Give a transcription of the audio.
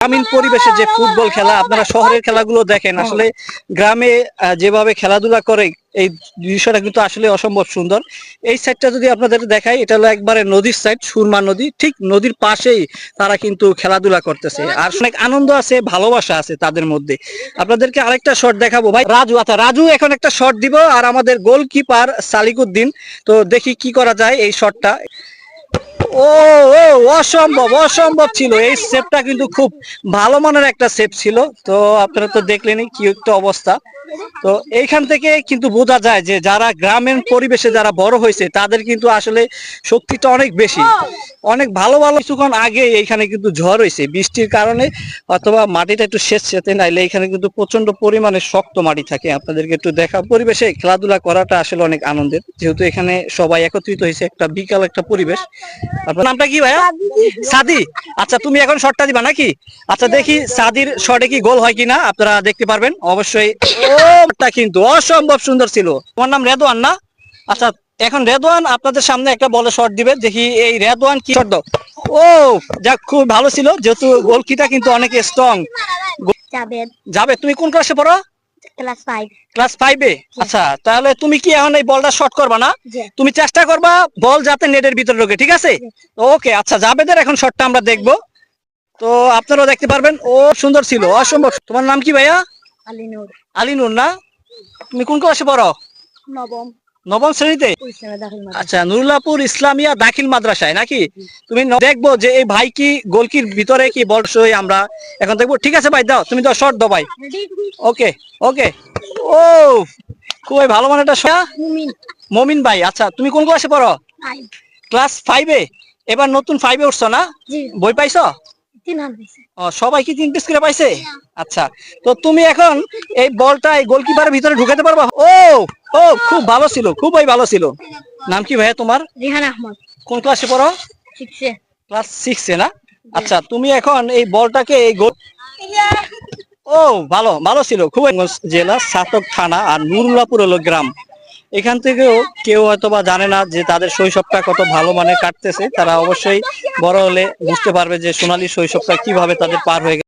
গ্রামীণ পরিবেশে যে ফুটবল খেলা, আপনারা শহরের খেলাগুলো দেখেন, আসলে গ্রামে যেভাবে খেলাধুলা করে এই দৃশ্যটা কিন্তু আসলে অসম্ভব সুন্দর। এই সাইডটা যদি আপনাদের দেখাই, এটা হলো একবারে নদীর সাইড, সুরমা নদী, ঠিক নদীর পাশেই তারা কিন্তু খেলাধুলা করতেছে, আর অনেক আনন্দ আছে, ভালোবাসা আছে তাদের মধ্যে। আপনাদেরকে আরেকটা শট দেখাবো ভাই। রাজু, আচ্ছা রাজু এখন একটা শট দিব, আর আমাদের গোলকিপার সালিকুদ্দিন। তো দেখি কি করা যায় এই শটটা। ও ও অসম্ভব অসম্ভব ছিল, এই সেভটা কিন্তু খুব ভালো মানের একটা সেভ ছিল। তো আপনারা তো দেখলেনই কি একটা অবস্থা। তো এইখান থেকে কিন্তু বোঝা যায় যে যারা গ্রামীণ পরিবেশে যারা বড় হয়েছে তাদের কিন্তু আসলে শক্তিটা অনেক বেশি। অনেক ভালো ভালো কিছুক্ষণ আগে এইখানে কিন্তু ঝড় হয়েছে বৃষ্টির কারণে, অথবা মাটিটা একটু সেচসেতে, নাইলে এখানে কিন্তু প্রচন্ড পরিমাণে শক্ত মাটি থাকে। আপনাদেরকে একটু দেখা, পরিবেশে খেলাধুলা করাটা আসলে অনেক আনন্দের, যেহেতু এখানে সবাই একত্রিত হয়েছে, একটা বিকাল একটা পরিবেশ। আপনার নামটা কি ভাইয়া? সাদি। আচ্ছা তুমি এখন শটটা দিবা নাকি? আচ্ছা দেখি সাদির শটে কি গোল হয় কিনা, আপনারা দেখতে পারবেন অবশ্যই। ওটা কিন্তু অসম্ভব সুন্দর ছিল। তোমার নাম রেদওয়ান না? আচ্ছা এখন রেদওয়ান আপনাদের সামনে একটা বলে শট দিবে, দেখি এই রেদওয়ান কি শট দাও। ও যাক, খুব ভালো ছিল, যেহেতু গোলকিটা কিন্তু অনেক স্ট্রং। যাবে, তুমি কোন ক্লাসে পড়ো? ক্লাস 5। ক্লাস 5-এ? আচ্ছা তাহলে তুমি কি এখন এই বলটা শট করবা না? তুমি চেষ্টা করবা বল যাতে নেটের ভিতরে ঢোকে, ঠিক আছে? ওকে আচ্ছা, জাবেদের এখন শটটা আমরা দেখবো। তো আপনারাও দেখতে পারবেন, ও সুন্দর ছিল, অসম্ভব। তোমার নাম কি ভাইয়া? আলিনুর। আলিনুর না? তুমি কোন ক্লাসে পড়ো? নবম। নবম শ্রেণীতে? আচ্ছা, নুরুল্লাহপুর ইসলামিয়া দাখিল মাদ্রাসায় নাকি? তুমি দেখবো যে এই ভাই কি গোলকির ভিতরে কি বল সই, আমরা এখন দেখবো। ঠিক আছে ভাই, দাও তুমি, দাও শট দাও ভাই। ওকে ওকে। ও খুবই ভালো মানে একটা শট। মমিন ভাই, আচ্ছা তুমি কোন ক্লাসে পড়ো? ক্লাস 5-এ? এবার নতুন 5-এ উঠছো না? বই পাইছো? সবাই কি 3 পিস করে পাইছে? আচ্ছা, তো তুমি এখন এই বলটা এই গোলকিপারের ভিতরে ঢুকাতে পারবা? ও ও খুব ভালো ছিল, খুবই ভালো ছিল। নাম কি ভাইয়া তোমার? রিহান আহমদ। কোন ক্লাসে পড়ো? 6-এ। ক্লাস 6-এ না? আচ্ছা তুমি এখন এই বলটাকে এই গোল, ও ভালো ভালো ছিল খুব। জেলা ছাতক থানা, আর নুরুল্লাহপুর হলো গ্রাম। এখান থেকেও কেউ হয়তো বা জানে না যে তাদের শৈশবটা কত ভালো মানে কাটতেছে, তারা অবশ্যই বড় হলে বুঝতে পারবে যে সোনালী শৈশবটা কিভাবে তাদের পার হয়ে গেছে।